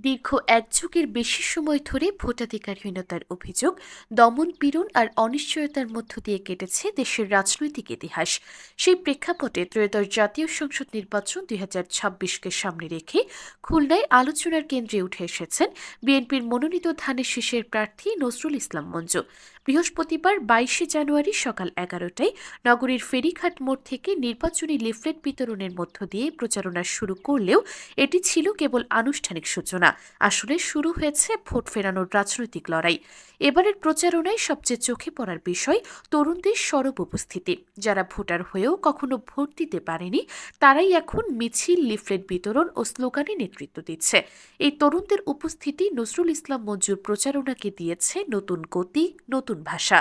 দীর্ঘ এক যুগের বেশি সময় ধরে ভোটাধিকারহীনতার অভিযোগ, দমন-পীড়ন আর অনিশ্চয়তার মধ্য দিয়ে কেটেছে দেশের রাজনৈতিক ইতিহাস। সেই প্রেক্ষাপটে ত্রয়োদশ জাতীয় সংসদ নির্বাচন ২০২৬কে সামনে রেখে খুলনায় আলোচনার কেন্দ্রে উঠে এসেছেন বিএনপির মনোনীত ধানের শীষের প্রার্থী নজরুল ইসলাম মঞ্জু। বৃহস্পতিবার ২২শে জানুয়ারি সকাল ১১টায় নগরীর ফেরিঘাট মোড় থেকে নির্বাচনী লিফলেট বিতরণের মধ্য দিয়ে প্রচারণা শুরু করলেও এটি ছিল কেবল আনুষ্ঠানিক সূচনা। আসলে শুরু হয়েছে ভোট ফেরানোর রাজনৈতিক লড়াই। এবারের প্রচারণায় সবচেয়ে চোখে পড়ার বিষয় তরুণদের সরব উপস্থিতি। যারা ভোটার হয়েও কখনো ভোট দিতে পারেনি, তারাই এখন মিছিল, লিফলেট বিতরণ ও স্লোগানে নেতৃত্ব দিচ্ছে। এই তরুণদের উপস্থিতি নজরুল ইসলাম মঞ্জুর প্রচারণাকে দিয়েছে নতুন গতি, নতুন ভাষা।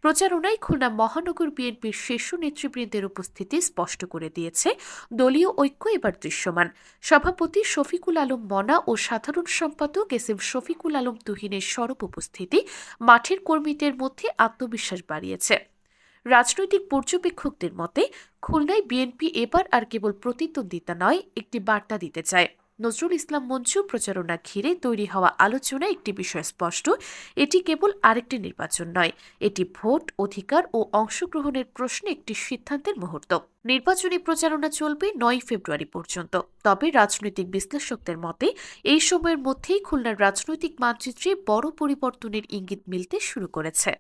প্রচারণায় খুলনা মহানগর বিএনপির শীর্ষ নেতৃবৃন্দের উপস্থিতি স্পষ্ট করে দিয়েছে দলীয় ঐক্য এবার দৃশ্যমান। সভাপতি শফিকুল আলম মনা ও সাধারণ সম্পাদক এস.এম. শফিকুল আলম তুহিনের সরব উপস্থিতি মাঠের কর্মীদের মধ্যে আত্মবিশ্বাস বাড়িয়েছে। রাজনৈতিক পর্যবেক্ষকদের মতে খুলনায় বিএনপি এবার আর কেবল প্রতিদ্বন্দ্বিতা নয়, একটি বার্তা দিতে চায়। নজরুল ইসলাম মঞ্জু প্রচারণা ঘিরে তৈরি হওয়া আলোচনায় একটি বিষয় স্পষ্ট, এটি কেবল আরেকটি নির্বাচন নয়, এটি ভোট, অধিকার ও অংশগ্রহণের প্রশ্নে একটি সিদ্ধান্তের মুহূর্ত। নির্বাচনী প্রচারণা চলবে ৯ ফেব্রুয়ারি পর্যন্ত। তবে রাজনৈতিক বিশ্লেষকদের মতে এই সময়ের মধ্যেই খুলনার রাজনৈতিক মানচিত্রে বড় পরিবর্তনের ইঙ্গিত মিলতে শুরু করেছে।